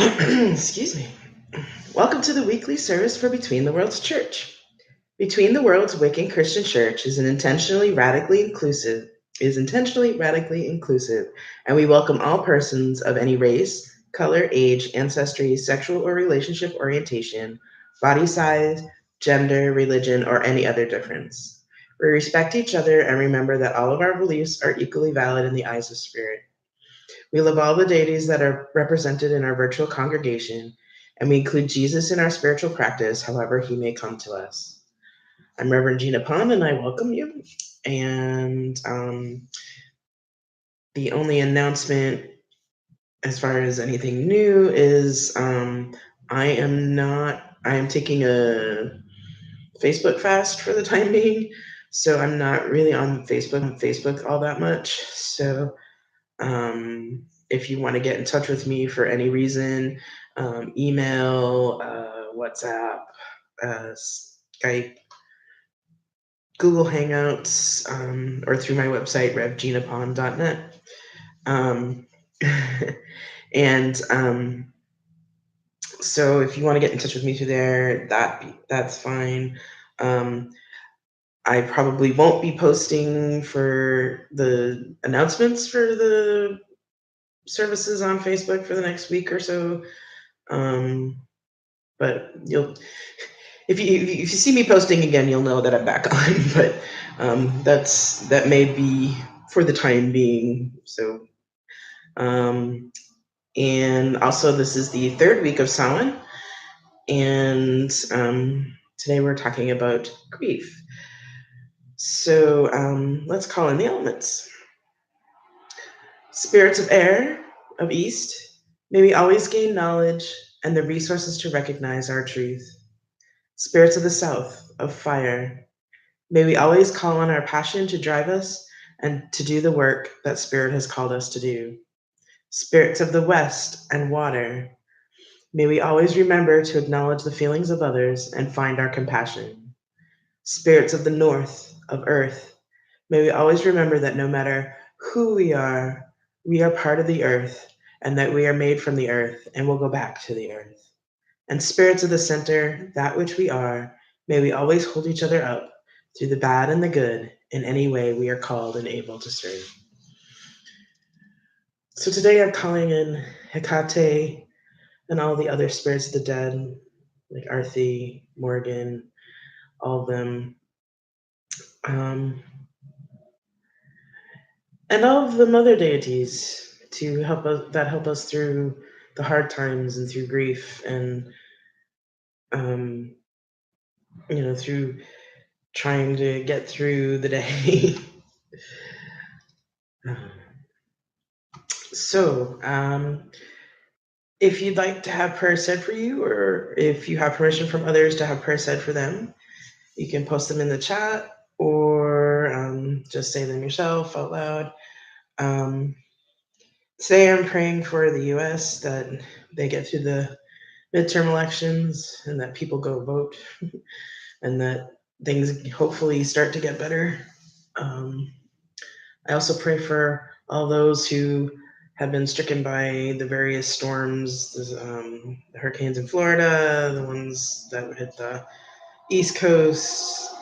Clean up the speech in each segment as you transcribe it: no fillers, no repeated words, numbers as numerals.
Excuse me. Welcome to the weekly service for Between the Worlds Church. Between the Worlds Wiccan Christian Church is intentionally radically inclusive, and we welcome all persons of any race, color, age, ancestry, sexual or relationship orientation, body size, gender, religion, or any other difference. We respect each other and remember that all of our beliefs are equally valid in the eyes of spirit. We love all the deities that are represented in our virtual congregation, and we include Jesus in our spiritual practice, however he may come to us. I'm Reverend Gina Pond, and I welcome you. And the only announcement, as far as anything new, is I am taking a Facebook fast for the time being, so I'm not really on Facebook all that much. So if you want to get in touch with me for any reason, email, WhatsApp, Skype, Google Hangouts, or through my website, revginapon.net. And so if you want to get in touch with me through there, that's fine. I probably won't be posting for the announcements for the services on Facebook for the next week or so. But if you see me posting again, you'll know that I'm back on. But that may be for the time being. So, and also this is the third week of Samhain, and today we're talking about grief. So let's call in the elements. Spirits of air, of east, may we always gain knowledge and the resources to recognize our truth. Spirits of the south, of fire, may we always call on our passion to drive us and to do the work that Spirit has called us to do. Spirits of the west and water, may we always remember to acknowledge the feelings of others and find our compassion. Spirits of the north, of earth, may we always remember that no matter who we are part of the earth, and that we are made from the earth and will go back to the earth. And spirits of the center, that which we are, may we always hold each other up through the bad and the good in any way we are called and able to serve. So today I'm calling in Hecate and all the other spirits of the dead, like Arthi, Morgan, all of them. And all of the mother deities to help us through the hard times and through grief and through trying to get through the day. So if you'd like to have prayer said for you, or if you have permission from others to have prayer said for them, you can post them in the chat or just say them yourself out loud. Today I'm praying for the US, that they get through the midterm elections and that people go vote and that things hopefully start to get better. I also pray for all those who have been stricken by the various storms, the hurricanes in Florida, the ones that would hit the East Coast.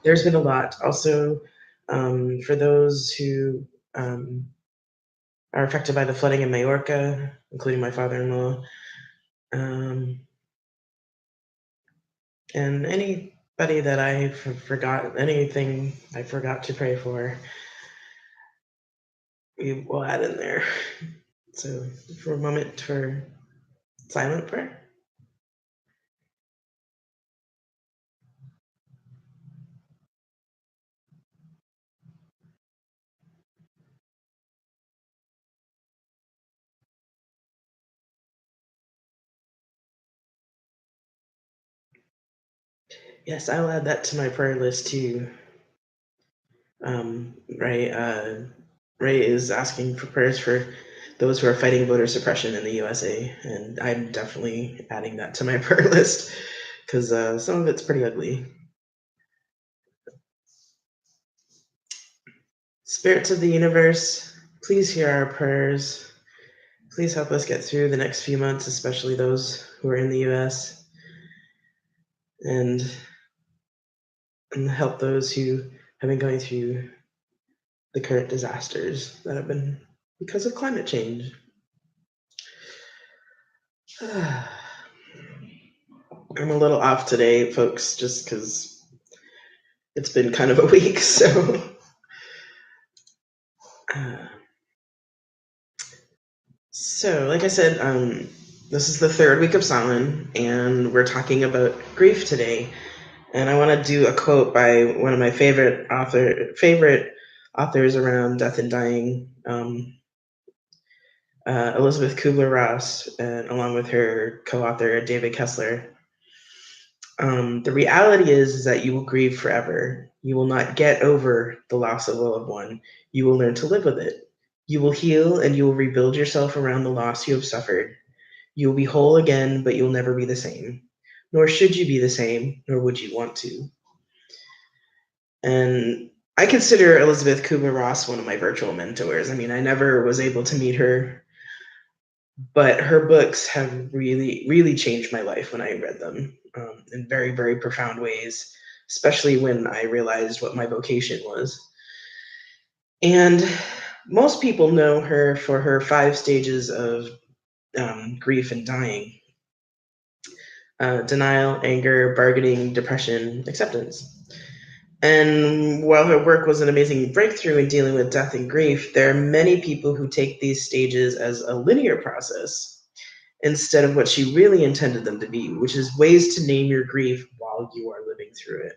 There's been a lot. Also, for those who are affected by the flooding in Majorca, including my father-in-law, and anybody that I forgot, anything I forgot to pray for, we will add in there. So for a moment for silent prayer. Yes, I'll add that to my prayer list too. Ray is asking for prayers for those who are fighting voter suppression in the USA, and I'm definitely adding that to my prayer list because some of it's pretty ugly. Spirits of the universe, please hear our prayers. Please help us get through the next few months, especially those who are in the US, and, and help those who have been going through the current disasters that have been because of climate change. I'm a little off today, folks, just because it's been kind of a week. Uh, so, like I said, this is the third week of Samhain, and we're talking about grief today. And I want to do a quote by one of my favorite authors around death and dying, Elizabeth Kubler-Ross, and along with her co-author David Kessler. The reality is that you will grieve forever. You will not get over the loss of a loved one. You will learn to live with it. You will heal and you will rebuild yourself around the loss you have suffered. You will be whole again, but you'll never be the same. Nor should you be the same, nor would you want to. And I consider Elizabeth Kubler-Ross one of my virtual mentors. I mean, I never was able to meet her, but her books have really, really changed my life when I read them in very, very profound ways, especially when I realized what my vocation was. And most people know her for her 5 stages of grief and dying: denial, anger, bargaining, depression, acceptance. And while her work was an amazing breakthrough in dealing with death and grief, there are many people who take these stages as a linear process instead of what she really intended them to be, which is ways to name your grief while you are living through it.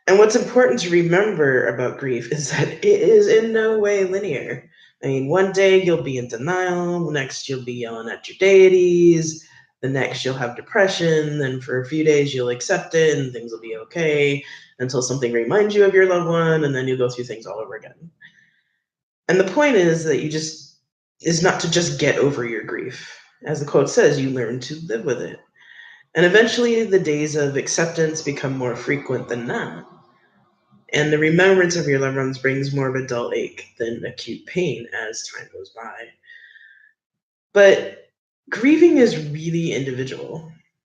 And what's important to remember about grief is that it is in no way linear. I mean, one day you'll be in denial, next you'll be yelling at your deities, the next you'll have depression, then for a few days you'll accept it and things will be okay until something reminds you of your loved one, and then you go through things all over again. And the point is that is not to just get over your grief. As the quote says, you learn to live with it. And eventually the days of acceptance become more frequent than not. And the remembrance of your loved ones brings more of a dull ache than acute pain as time goes by. But grieving is really individual.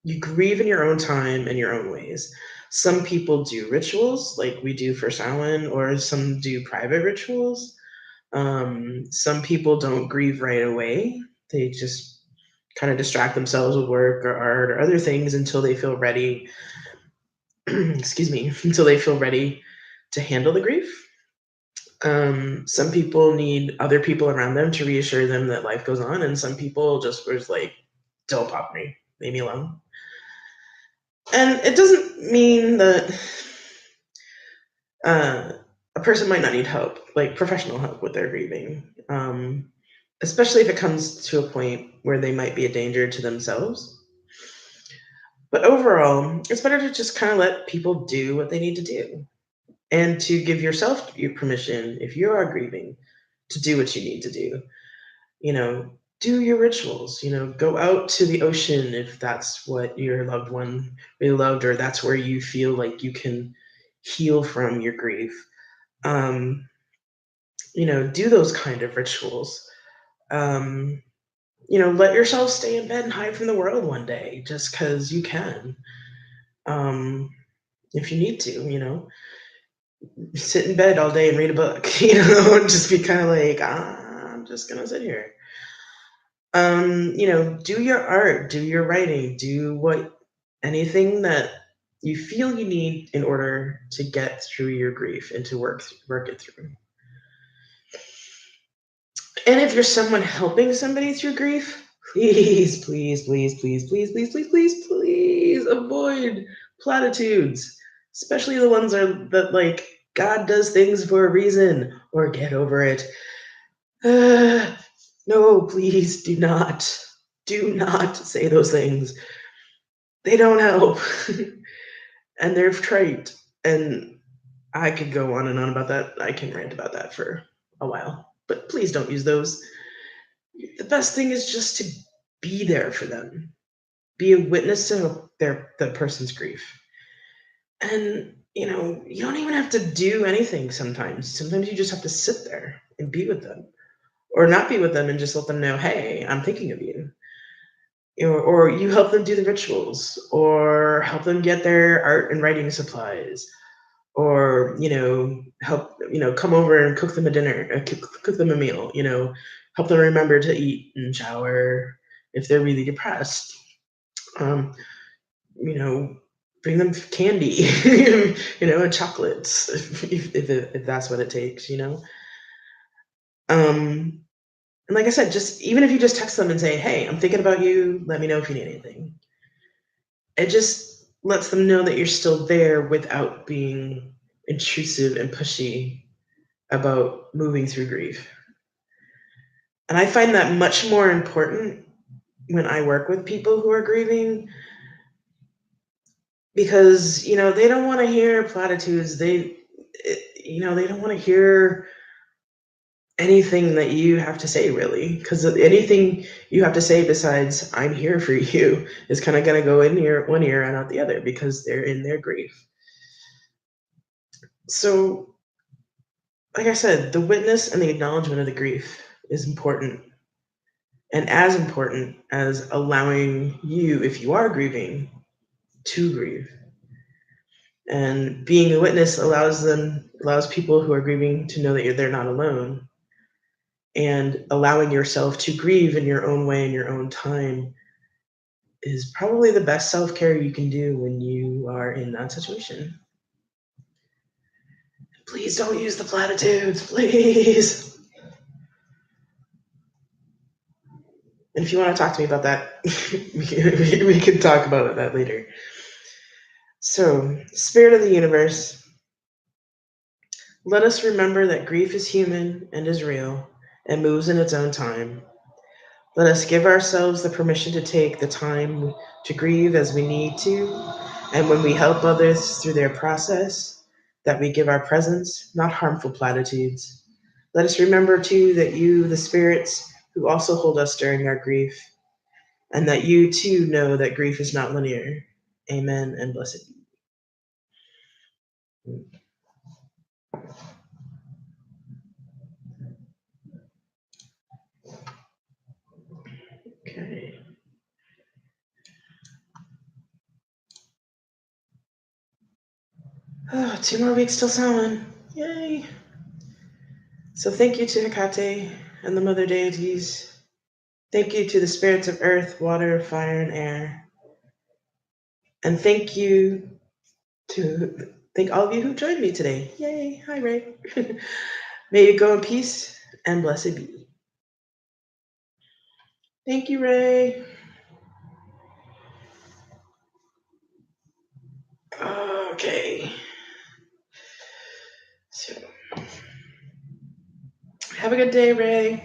You grieve in your own time and your own ways. Some people do rituals like we do for Samhain, or some do private rituals. Some people don't grieve right away. They just kind of distract themselves with work or art or other things until they feel ready. Excuse me, until they feel ready to handle the grief. Some people need other people around them to reassure them that life goes on, and some people just was like, "Don't bother me, leave me alone." And it doesn't mean that a person might not need help, like professional help with their grieving, especially if it comes to a point where they might be a danger to themselves. But overall, it's better to just kind of let people do what they need to do, and to give yourself your permission, if you are grieving, to do what you need to do. You know, do your rituals, go out to the ocean if that's what your loved one really loved, or that's where you feel like you can heal from your grief. Um, do those kind of rituals. Um, let yourself stay in bed and hide from the world one day just because you can. Um, if you need to, sit in bed all day and read a book, and just be kind of like, I'm just gonna sit here. Do your art, do your writing, do anything that you feel you need in order to get through your grief and to work it through. And if you're someone helping somebody through grief, please, please, please, please, please, please, please, please, please avoid platitudes, especially the ones that like God does things for a reason or get over it. No, please do not. Do not say those things. They don't help. And they're trite. And I could go on and on about that. I can rant about that for a while. But please don't use those. The best thing is just to be there for them. Be a witness to the person's grief. And you don't even have to do anything sometimes. Sometimes you just have to sit there and be with them. or not be with them and just let them know, hey, I'm thinking of you. Or you help them do the rituals, or help them get their art and writing supplies, or help come over and cook them a dinner, cook them a meal, help them remember to eat and shower if they're really depressed. um, you know Bring them candy, and chocolates, if that's what it takes. um, and like I said, just even if you just text them and say, hey, I'm thinking about you, let me know if you need anything. It just lets them know that you're still there without being intrusive and pushy about moving through grief. And I find that much more important when I work with people who are grieving, because they don't want to hear platitudes. They don't want to hear anything that you have to say, really, because anything you have to say besides "I'm here for you" is kind of going to go in one ear and out the other, because they're in their grief. So, like I said, the witness and the acknowledgement of the grief is important, and as important as allowing you, if you are grieving, to grieve. And being a witness allows people who are grieving to know that they're not alone. And allowing yourself to grieve in your own way, in your own time, is probably the best self-care you can do when you are in that situation. Please don't use the platitudes, please. And if you want to talk to me about that, we can talk about that later. So, Spirit of the universe, let us remember that grief is human and is real and moves in its own time. Let us give ourselves the permission to take the time to grieve as we need to, and when we help others through their process, that we give our presence, not harmful platitudes. Let us remember, too, that you, the spirits who also hold us during our grief, and that you, too, know that grief is not linear. Amen and blessed be. Okay. Oh, 2 more weeks till Samhain. Yay. So thank you to Hecate and the mother deities. Thank you to the spirits of earth, water, fire, and air. And thank all of you who joined me today. Yay. Hi, Ray. May you go in peace and blessed be. Thank you, Ray. Okay. So have a good day, Ray.